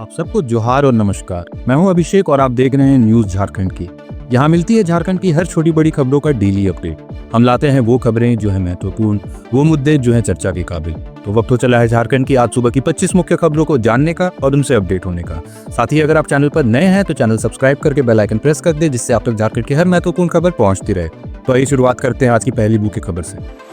आप सबको जोहार और नमस्कार। मैं हूं अभिषेक और आप देख रहे हैं न्यूज़ झारखंड की। यहाँ मिलती है झारखंड की हर छोटी बड़ी खबरों का डेली अपडेट। हम लाते हैं वो खबरें जो है महत्वपूर्ण, वो मुद्दे जो हैं चर्चा के काबिल। तो वक्त हो चला है झारखंड की आज सुबह की 25 मुख्य खबरों को जानने का और उनसे अपडेट होने का। साथ ही अगर आप चैनल पर नए हैं तो चैनल सब्सक्राइब करके बेल आइकन प्रेस कर दे, जिससे आप तक झारखंड की हर महत्वपूर्ण खबर पहुंचती रहे। तो आइए शुरुआत करते हैं आज की पहली मुख्य खबर से।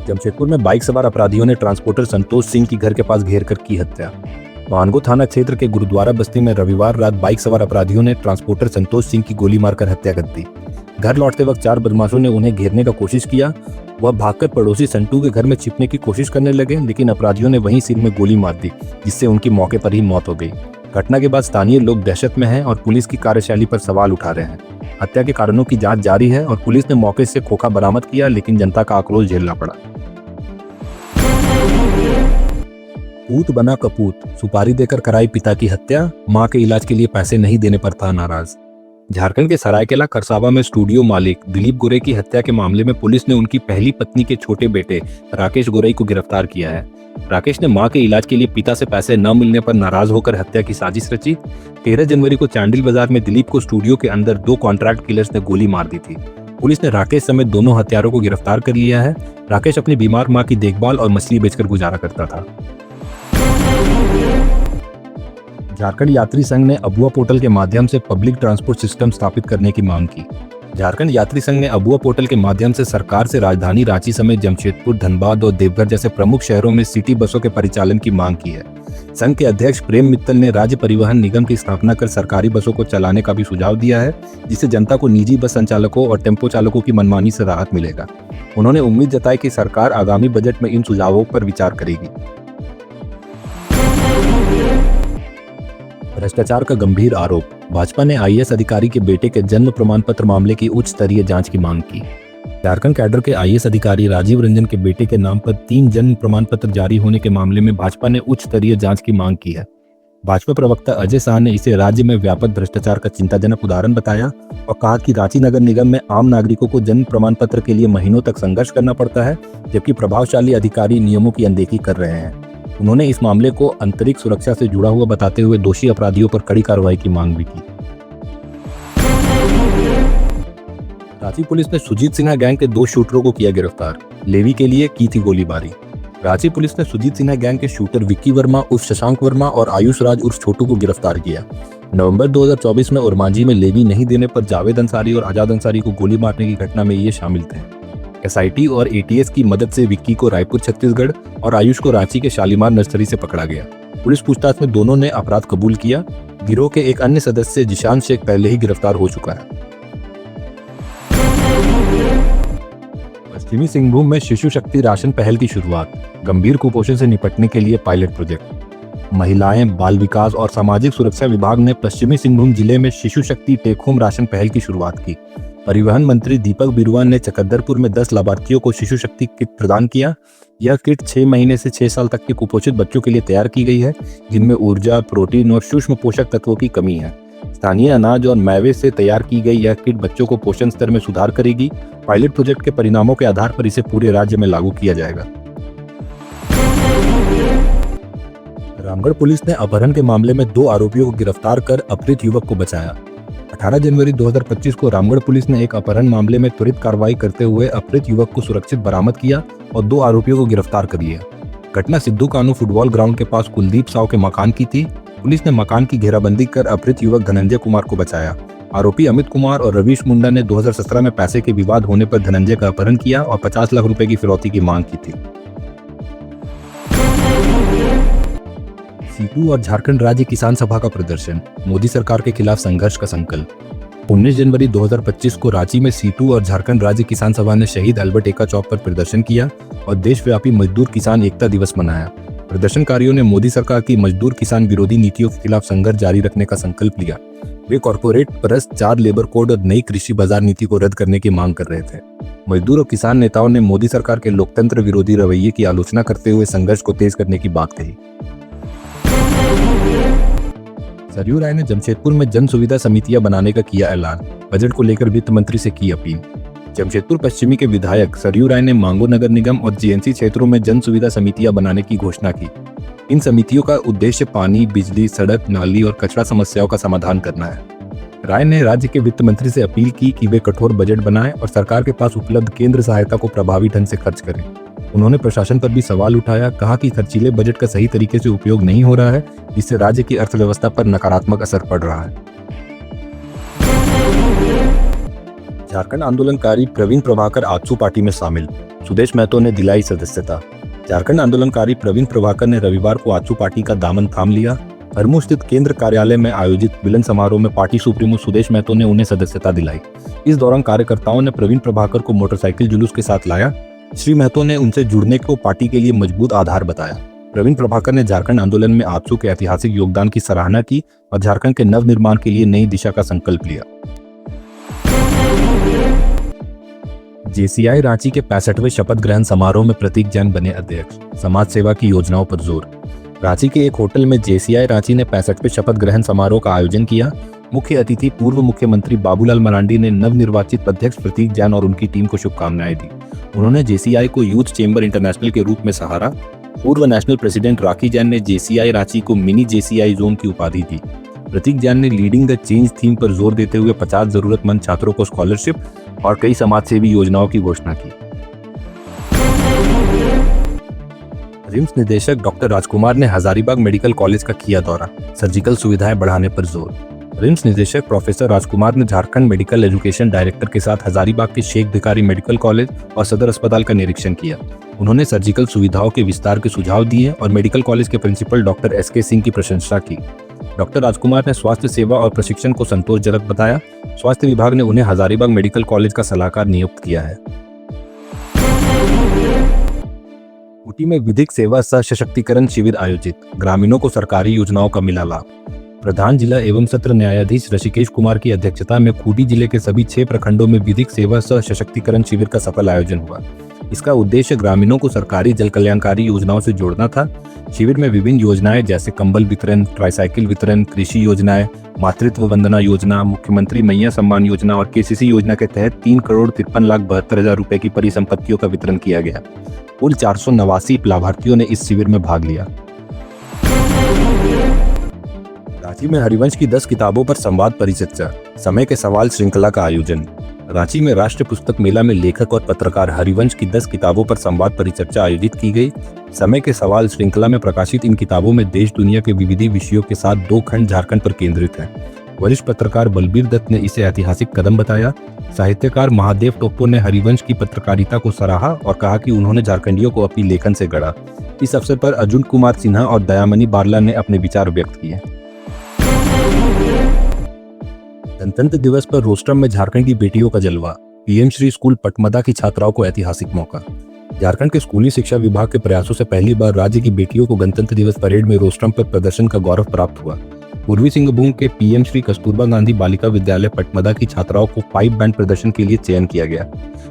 जमशेदपुर में बाइक सवार अपराधियों ने ट्रांसपोर्टर संतोष सिंह की घर के पास घेर कर की हत्या। मानगो थाना क्षेत्र के गुरुद्वारा बस्ती में रविवार रात बाइक सवार अपराधियों ने ट्रांसपोर्टर संतोष सिंह की गोली मारकर हत्या कर दी। घर लौटते वक्त 4 बदमाशों ने उन्हें घेरने का कोशिश किया। वह भागकर पड़ोसी संटू के घर में छिपने की कोशिश करने लगे, लेकिन अपराधियों ने वहीं सिर में गोली मार दी, जिससे उनकी मौके पर ही मौत हो गई। घटना के बाद स्थानीय लोग दहशत में हैं और पुलिस की कार्यशैली पर सवाल उठा रहे हैं। हत्या के कारणों की जांच जारी है और पुलिस ने मौके से खोखा बरामद किया, लेकिन जनता का आक्रोश झेलना पड़ा। पूत बना कपूत, सुपारी देकर कराई पिता की हत्या, मां के इलाज के लिए पैसे नहीं देने पर था नाराज। झारखंड के सरायकेला खरसावा में स्टूडियो मालिक दिलीप गोरे की हत्या के मामले में पुलिस ने उनकी पहली पत्नी के छोटे बेटे राकेश गोरे को गिरफ्तार किया है। राकेश ने मां के इलाज के लिए पिता से पैसे न मिलने पर नाराज होकर हत्या की साजिश रची। 13 जनवरी को चांडिल बाजार में दिलीप को स्टूडियो के अंदर 2 कॉन्ट्रैक्ट किलर्स ने गोली मार दी थी। पुलिस ने राकेश समेत दोनों हत्यारों को गिरफ्तार कर लिया है। राकेश अपनी बीमार मां की देखभाल और मछली बेचकर गुजारा करता था। झारखंड यात्री संघ ने अबुआ पोर्टल के माध्यम से पब्लिक ट्रांसपोर्ट सिस्टम स्थापित करने की मांग की। झारखंड यात्री संघ ने अबुआ पोर्टल के माध्यम से सरकार से राजधानी रांची समेत जमशेदपुर, धनबाद और देवघर जैसे प्रमुख शहरों में सिटी बसों के परिचालन की मांग की है। संघ के अध्यक्ष प्रेम मित्तल ने राज्य परिवहन निगम की स्थापना कर सरकारी बसों को चलाने का भी सुझाव दिया है, जिससे जनता को निजी बस संचालकों और टेम्पो चालकों की मनमानी से राहत मिलेगा। उन्होंने उम्मीद जताई कि सरकार आगामी बजट में इन सुझावों पर विचार करेगी। भ्रष्टाचार का गंभीर आरोप, भाजपा ने आईएएस अधिकारी के बेटे के जन्म प्रमाण पत्र मामले की उच्च स्तरीय जांच की मांग की। झारखंड कैडर के आईएएस अधिकारी राजीव रंजन के बेटे के नाम पर 3 जन्म प्रमाण पत्र जारी होने के मामले में भाजपा ने उच्च स्तरीय जांच की मांग की है। भाजपा प्रवक्ता अजय शाह ने इसे राज्य में व्यापक भ्रष्टाचार का चिंताजनक उदाहरण बताया और कहा कि रांची नगर निगम में आम नागरिकों को जन्म प्रमाण पत्र के लिए महीनों तक संघर्ष करना पड़ता है, जबकि प्रभावशाली अधिकारी नियमों की अनदेखी कर रहे हैं। उन्होंने इस मामले को आंतरिक सुरक्षा से जुड़ा हुआ बताते हुए दोषी अपराधियों पर कड़ी कार्रवाई की मांग भी की। रांची पुलिस ने सुजीत सिन्हा गैंग के 2 शूटरों को किया गिरफ्तार, लेवी के लिए की थी गोलीबारी। रांची पुलिस ने सुजीत सिन्हा गैंग के शूटर विक्की वर्मा उर्फ शशांक वर्मा और आयुष राज उर्फ छोटू को गिरफ्तार किया। नवंबर 2024 में उरमांझी में लेवी नहीं देने पर जावेद अंसारी और आजाद अंसारी को गोली मारने की घटना में ये शामिल थे। एसआईटी और एटीएस की मदद से विक्की को रायपुर छत्तीसगढ़ और आयुष को रांची के शालीमार नर्सरी से पकड़ा गया। पुलिस पूछताछ में दोनों ने अपराध कबूल किया। गिरोह के एक अन्य सदस्य जिशान शेख पहले ही गिरफ्तार हो चुका है। पश्चिमी सिंहभूम में शिशु शक्ति राशन पहल की शुरुआत, गंभीर कुपोषण से निपटने के लिए पायलट प्रोजेक्ट। महिलाएं, बाल विकास और सामाजिक सुरक्षा विभाग ने पश्चिमी सिंहभूम जिले में शिशु शक्ति टेक होम राशन पहल की शुरुआत की। परिवहन मंत्री दीपक बिरुवा ने चकद्दरपुर में 10 लाभार्थियों को शिशु शक्ति किट प्रदान किया। यह किट 6 महीने से 6 साल तक के कुपोषित बच्चों के लिए तैयार की गई है, जिनमें ऊर्जा, प्रोटीन और सूक्ष्म पोषक तत्वों की कमी है। स्थानीय अनाज और मेवे से तैयार की गई यह किट बच्चों को पोषण स्तर में सुधार करेगी। पायलट प्रोजेक्ट के परिणामों के आधार पर इसे पूरे राज्य में लागू किया जाएगा। रामगढ़ पुलिस ने अपहरण के मामले में 2 आरोपियों को गिरफ्तार कर अपहृत युवक को बचाया। 18 जनवरी 2025 को रामगढ़ पुलिस ने एक अपहरण मामले में त्वरित कार्रवाई करते हुए अपहृत युवक को सुरक्षित बरामद किया और 2 आरोपियों को गिरफ्तार कर लिया। घटना सिद्धू कानू फुटबॉल ग्राउंड के पास कुलदीप साव के मकान की थी। पुलिस ने मकान की घेराबंदी कर अपहृत युवक धनंजय कुमार को बचाया। आरोपी अमित कुमार और रवीश मुंडा ने 2017 में पैसे के विवाद होने पर धनंजय का अपहरण किया और 50 लाख रुपए की फिरौती की मांग की थी। सीटू और झारखंड राज्य किसान सभा का प्रदर्शन, मोदी सरकार के खिलाफ संघर्ष का संकल्प। 19 जनवरी 2025 को रांची में सीटू और झारखंड राज्य किसान सभा ने शहीद अल्बर्ट एक्का चौक पर प्रदर्शन किया और देशव्यापी मजदूर किसान एकता दिवस मनाया। प्रदर्शनकारियों ने मोदी सरकार की मजदूर किसान विरोधी नीतियों के खिलाफ संघर्ष जारी रखने का संकल्प लिया। वे कॉर्पोरेट परस्त 4 लेबर कोड और नई कृषि बाजार नीति को रद्द करने की मांग कर रहे थे। मजदूर और किसान नेताओं ने मोदी सरकार के लोकतंत्र विरोधी रवैये की आलोचना करते हुए संघर्ष को तेज करने की बात कही। सरयू राय ने जमशेदपुर में जन सुविधा समितियां बनाने का किया ऐलान, बजट को लेकर वित्त मंत्री से की अपील। जमशेदपुर पश्चिमी के विधायक सरयू राय ने मांगो नगर निगम और जीएनसी क्षेत्रों में जन सुविधा समितियां बनाने की घोषणा की। इन समितियों का उद्देश्य पानी, बिजली, सड़क, नाली और कचरा समस्याओं का समाधान करना है। राय ने राज्य के वित्त मंत्री से अपील की कि वे कठोर बजट बनाएं और सरकार के पास उपलब्ध केंद्र सहायता को प्रभावी ढंग से खर्च करें। उन्होंने प्रशासन पर भी सवाल उठाया, कहा कि खर्चीले बजट का सही तरीके से उपयोग नहीं हो रहा है, जिससे राज्य की अर्थव्यवस्था पर नकारात्मक असर पड़ रहा है। झारखंड आंदोलनकारी प्रवीण प्रभाकर आजसू पार्टी में शामिल, सुदेश महतो ने दिलाई सदस्यता। झारखंड आंदोलनकारी प्रवीण प्रभाकर ने रविवार को आजसू पार्टी का दामन थाम लिया। हरमू स्थित केंद्र कार्यालय में आयोजित मिलन समारोह में पार्टी सुप्रीमो सुदेश महतो ने उन्हें सदस्यता दिलाई। इस दौरान कार्यकर्ताओं ने प्रवीण प्रभाकर को मोटरसाइकिल जुलूस के साथ लाया। श्री महतो ने उनसे जुड़ने को पार्टी के लिए मजबूत आधार बताया। प्रवीण प्रभाकर ने झारखंड आंदोलन में आजसू के ऐतिहासिक योगदान की सराहना की और झारखंड के नवनिर्माण के लिए नई दिशा का संकल्प लिया। जेसीआई रांची के 65वें शपथ ग्रहण समारोह में प्रतीक जैन बने अध्यक्ष, समाज सेवा की योजनाओं पर जोर। रांची के एक होटल में जेसीआई रांची ने 65वें शपथ ग्रहण समारोह का आयोजन किया। मुख्य अतिथि पूर्व मुख्यमंत्री बाबूलाल मरांडी ने नवनिर्वाचित अध्यक्ष प्रतीक जैन और उनकी टीम को शुभकामनाएं दी। उन्होंने जेसीआई को यूथ चेंबर इंटरनेशनल के रूप में सहारा। पूर्व नेशनल प्रेसिडेंट राखी जैन ने जेसीआई रांची को मिनी जेसीआई जोन की उपाधि दी। प्रतीक जैन ने लीडिंग द चेंज थीम पर जोर देते हुए 50 जरूरतमंद छात्रों को स्कॉलरशिप और कई समाजसेवी योजनाओं की घोषणा की। रिम्स निदेशक डॉक्टर राजकुमार ने हजारीबाग मेडिकल कॉलेज का किया दौरा, सर्जिकल सुविधाएं बढ़ाने पर जोर। रिम्स निदेशक प्रोफेसर राजकुमार ने झारखंड मेडिकल एजुकेशन डायरेक्टर के साथ हजारीबाग के शेख भिखारी मेडिकल कॉलेज और सदर अस्पताल का निरीक्षण किया। उन्होंने सर्जिकल सुविधाओं के विस्तार के सुझाव दिए और मेडिकल कॉलेज के प्रिंसिपल डॉक्टर एसके सिंह की प्रशंसा की। डॉक्टर राजकुमार ने स्वास्थ्य सेवा और प्रशिक्षण को संतोषजनक बताया। स्वास्थ्य विभाग ने उन्हें हजारीबाग मेडिकल कॉलेज का सलाहकार नियुक्त किया है। ऊटी में विधिक सेवा सह सशक्तिकरण शिविर आयोजित, ग्रामीणों को सरकारी योजनाओं का मिला लाभ। प्रधान जिला एवं सत्र न्यायाधीश ऋषिकेश कुमार की अध्यक्षता में खूंटी जिले के सभी 6 प्रखंडों में विधिक सेवा सह सशक्तिकरण शिविर का सफल आयोजन हुआ। इसका उद्देश्य ग्रामीणों को सरकारी जल कल्याणकारी योजनाओं से जोड़ना था। शिविर में विभिन्न योजनाएं जैसे कंबल वितरण, ट्राईसाइकिल वितरण, कृषि योजनाएं, मातृत्व वंदना योजना, मुख्यमंत्री मैया सम्मान योजना और केसीसी योजना के तहत 3,53,72,000 रुपए की परिसंपत्तियों का वितरण किया गया। कुल 489 लाभार्थियों ने इस शिविर में भाग लिया। रांची में हरिवंश की 10 किताबों पर संवाद परिचर्चा, समय के सवाल श्रृंखला का आयोजन। रांची में राष्ट्रीय पुस्तक मेला में लेखक और पत्रकार हरिवंश की 10 किताबों पर संवाद परिचर्चा आयोजित की गई। समय के सवाल श्रृंखला में प्रकाशित इन किताबों में देश दुनिया के विविध विषयों के साथ 2 खंड झारखंड पर केंद्रित हैं। वरिष्ठ पत्रकार बलबीर दत्त ने इसे ऐतिहासिक कदम बताया। साहित्यकार महादेव टोप्पो ने हरिवंश की पत्रकारिता को सराहा और कहा कि उन्होंने झारखंडियों को अपनी लेखन से गढ़ा। इस अवसर पर अर्जुन कुमार सिन्हा और दयामणि बारला ने अपने विचार व्यक्त किए। गणतंत्र दिवस पर रोस्टरम में झारखंड की बेटियों का जलवा, पीएम श्री स्कूल पटमदा की छात्राओं को ऐतिहासिक मौका। झारखंड के स्कूली शिक्षा विभाग के प्रयासों से पहली बार राज्य की बेटियों को गणतंत्र दिवस परेड में रोस्टरम पर प्रदर्शन का गौरव प्राप्त हुआ। पूर्वी सिंहभूम के पीएम श्री कस्तूरबा गांधी बालिका विद्यालय पटमदा की छात्राओं को 5 बैंड प्रदर्शन के लिए चयन किया गया।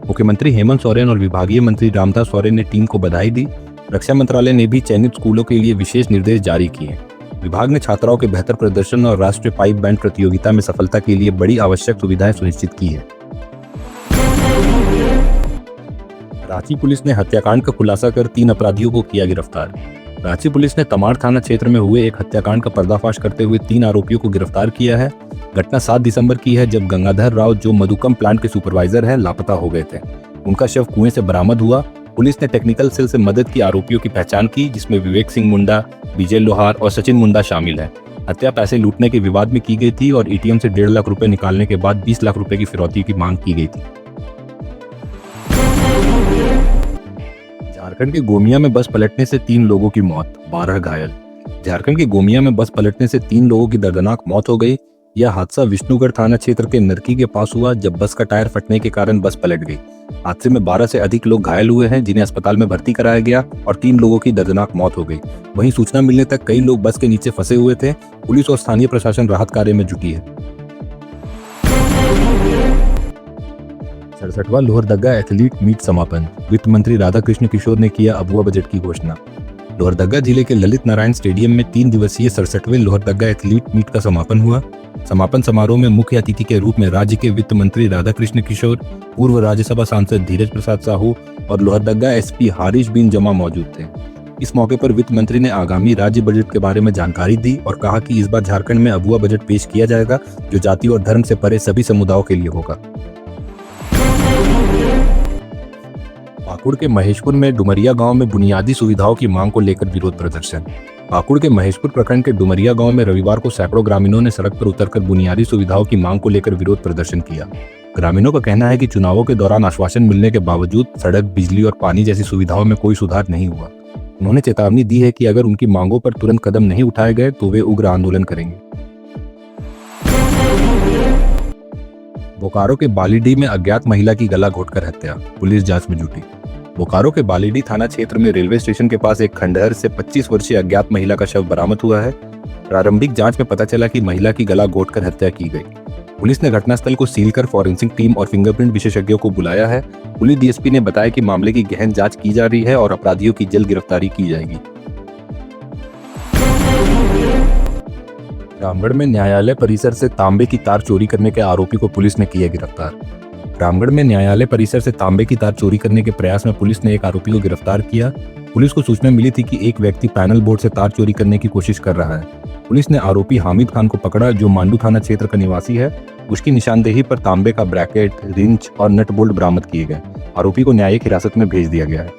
मुख्यमंत्री हेमंत सोरेन और विभागीय मंत्री रामदास सोरेन ने टीम को बधाई दी। रक्षा मंत्रालय ने भी चयनित स्कूलों के लिए विशेष निर्देश जारी किए। विभाग ने छात्राओं के बेहतर प्रदर्शन और राष्ट्रीय पाइप बैंड प्रतियोगिता में सफलता के लिए बड़ी आवश्यक सुविधाएं सुनिश्चित की है। रांची पुलिस ने हत्याकांड का खुलासा कर 3 अपराधियों को किया गिरफ्तार। रांची पुलिस ने तमाड़ थाना क्षेत्र में हुए एक हत्याकांड का पर्दाफाश करते हुए 3 आरोपियों को गिरफ्तार किया है। घटना 7 दिसंबर की है, जब गंगाधर राव, जो मधुकम प्लांट के सुपरवाइजर हैं, लापता हो गए थे। उनका शव कुएं से बरामद हुआ। पुलिस ने टेक्निकल सेल से मदद की आरोपियों की पहचान की, जिसमें विवेक सिंह मुंडा, विजय लोहार और सचिन मुंडा शामिल है। हत्या पैसे लूटने के विवाद में की गई थी और एटीएम से 1.5 लाख रुपए निकालने के बाद 20 लाख रुपए की फिरौती की मांग की गई थी। झारखंड के गोमिया में बस पलटने से 3 लोगों की मौत, 12 घायल। झारखंड के गोमिया में बस पलटने से 3 लोगों की दर्दनाक मौत हो गई। यह हादसा विष्णुगढ़ थाना क्षेत्र के नरकी के पास हुआ, जब बस का टायर फटने के कारण बस पलट गई। हादसे में 12 से अधिक लोग घायल हुए हैं, जिन्हें अस्पताल में भर्ती कराया गया और 3 लोगों की दर्दनाक मौत हो गई। वहीं सूचना मिलने तक कई लोग बस के नीचे फंसे हुए थे। पुलिस और स्थानीय प्रशासन राहत कार्य में जुटी है। 67वां लोहरदगा एथलीट मीट समापन, वित्त मंत्री राधाकृष्ण किशोर ने किया अबुआ बजट की घोषणा। लोहरदगा जिले के ललित नारायण स्टेडियम में 3 दिवसीय 67वें लोहरदगा एथलीट मीट का समापन हुआ। समापन समारोह में मुख्य अतिथि के रूप में राज्य के वित्त मंत्री राधाकृष्ण किशोर, पूर्व राज्यसभा सांसद धीरज प्रसाद साहू और लोहरदगा एसपी हारिश बिन जमा मौजूद थे। इस मौके पर वित्त मंत्री ने आगामी राज्य बजट के बारे में जानकारी दी और कहा कि इस बार झारखंड में अबुआ बजट पेश किया जाएगा जो जाति और धर्म से परे सभी समुदायों के लिए होगा। पाकुड़ के महेशपुर में डुमरिया गांव में बुनियादी सुविधाओं की मांग को लेकर विरोध प्रदर्शन। पाकुड़ के महेशपुर प्रखंड के डुमरिया गांव में रविवार को सैकड़ों ग्रामीणों ने सड़क पर उतरकर बुनियादी सुविधाओं की मांग को लेकर विरोध प्रदर्शन किया। ग्रामीणों का कहना है कि चुनावों के दौरान आश्वासन मिलने के बावजूद सड़क, बिजली और पानी जैसी सुविधाओं में कोई सुधार नहीं हुआ। उन्होंने चेतावनी दी है कि अगर उनकी मांगों पर तुरंत कदम नहीं उठाए गए तो वे उग्र आंदोलन करेंगे। बोकारो के बालीडीह में अज्ञात महिला की गला घोंटकर हत्या, पुलिस जांच में जुटी। बोकारो के बालीडीह थाना क्षेत्र में रेलवे स्टेशन के पास एक खंडहर से 25 वर्षीय अज्ञात महिला का शव बरामद हुआ है। प्रारंभिक जांच में पता चला कि महिला की गला घोंटकर हत्या की गई। पुलिस ने घटनास्थल को सील कर फॉरेंसिक टीम और फिंगरप्रिंट विशेषज्ञों को बुलाया है। पुलिस डीएसपी ने बताया कि मामले की गहन जांच की जा रही है और अपराधियों की जल्द गिरफ्तारी की जाएगी। रामगढ़ में न्यायालय परिसर से तांबे की तार चोरी करने के आरोपी को पुलिस ने किया गिरफ्तार। रामगढ़ में न्यायालय परिसर से तांबे की तार चोरी करने के प्रयास में पुलिस ने एक आरोपी को गिरफ्तार किया। पुलिस को सूचना मिली थी कि एक व्यक्ति पैनल बोर्ड से तार चोरी करने की कोशिश कर रहा है। पुलिस ने आरोपी हामिद खान को पकड़ा जो मांडू थाना क्षेत्र का निवासी है। उसकी निशानदेही पर तांबे का ब्रैकेट, रिंच और नट बोल्ट बरामद किए गए। आरोपी को न्यायिक हिरासत में भेज दिया गया है।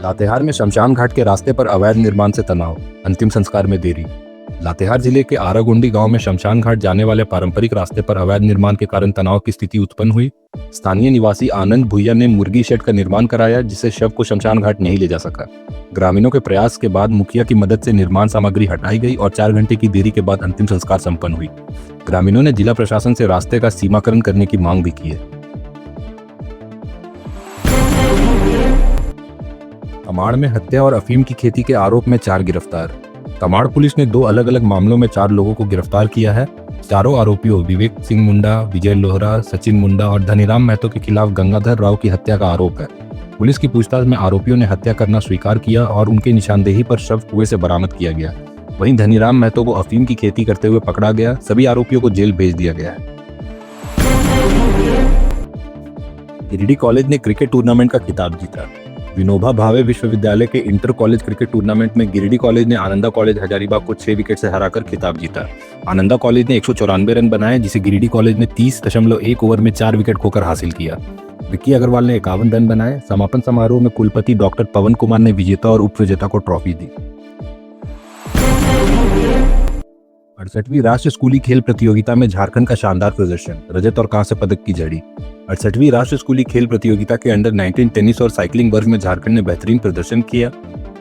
लातेहार में शमशान घाट के रास्ते पर अवैध निर्माण से तनाव, अंतिम संस्कार में देरी। लातेहार जिले के आरागोंडी गांव में शमशान घाट जाने वाले पारंपरिक रास्ते पर अवैध निर्माण के कारण तनाव की स्थिति उत्पन्न हुई। स्थानीय निवासी आनंद भुइया ने मुर्गी शेड का निर्माण कराया जिससे शव को शमशान घाट नहीं ले जा सका। ग्रामीणों के प्रयास के बाद मुखिया की मदद से निर्माण सामग्री हटाई गई और 4 घंटे की देरी के बाद अंतिम संस्कार संपन्न हुई। ग्रामीणों ने जिला प्रशासन से रास्ते का सीमाकरण करने की मांग भी की है। तमाड़ में हत्या और अफीम की खेती के आरोप में 4 गिरफ्तार। तमाड़ पुलिस ने 2 अलग अलग मामलों में 4 लोगों को गिरफ्तार किया है। चारों आरोपियों विवेक सिंह मुंडा, विजय लोहरा, सचिन मुंडा और धनीराम महतो के खिलाफ गंगाधर राव की हत्या का आरोप है। पुलिस की पूछताछ में आरोपियों ने हत्या करना स्वीकार किया और उनके निशानदेही पर शव कुएं से बरामद किया गया। वहीं धनीराम महतो को अफीम की खेती करते हुए पकड़ा गया। सभी आरोपियों को जेल भेज दिया गया है। गिरिडीह कॉलेज ने क्रिकेट टूर्नामेंट का खिताब जीता। विनोबा भावे विश्वविद्यालय के इंटर कॉलेज क्रिकेट टूर्नामेंट में गिरिडीह कॉलेज ने आनंदा कॉलेज हजारीबाग को 6 विकेट से हराकर खिताब जीता। आनंदा कॉलेज ने 194 रन बनाए जिसे गिरिडीह कॉलेज ने 30.1 ओवर में 4 विकेट खोकर हासिल किया। विक्की अग्रवाल ने 51 रन बनाए। समापन समारोह में कुलपति डॉक्टर पवन कुमार ने विजेता और उप विजेता को ट्रॉफी दी। 68वीं राष्ट्रीय स्कूली खेल प्रतियोगिता में झारखंड का शानदार प्रदर्शन, रजत और कांस्य पदक की जड़ी। 68वीं राष्ट्रीय स्कूली खेल प्रतियोगिता के अंडर 19 टेनिस और साइकिलिंग वर्ग में झारखंड ने बेहतरीन प्रदर्शन किया।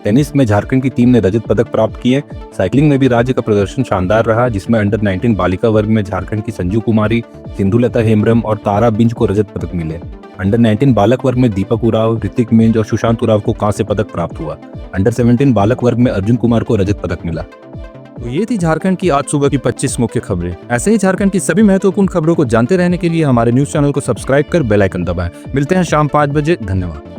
टेनिस में झारखंड की टीम ने रजत पदक प्राप्त किए। साइकिलिंग में भी राज्य का प्रदर्शन शानदार रहा जिसमें अंडर 19 बालिका वर्ग में झारखंड की संजू कुमारी, सिंधुलता हेम्ब्रम और तारा बिंज को रजत पदक मिले। अंडर 19 बालक वर्ग में दीपक उराव, ऋतिक मिंज और सुशांत उराव को कांस्य पदक प्राप्त हुआ। अंडर 17 बालक वर्ग में अर्जुन कुमार को रजत पदक मिला। तो ये थी झारखंड की आज सुबह की 25 मुख्य खबरें। ऐसे ही झारखंड की सभी महत्वपूर्ण खबरों को जानते रहने के लिए हमारे न्यूज चैनल को सब्सक्राइब कर बेल आइकन दबाएं। मिलते हैं शाम 5 बजे। धन्यवाद।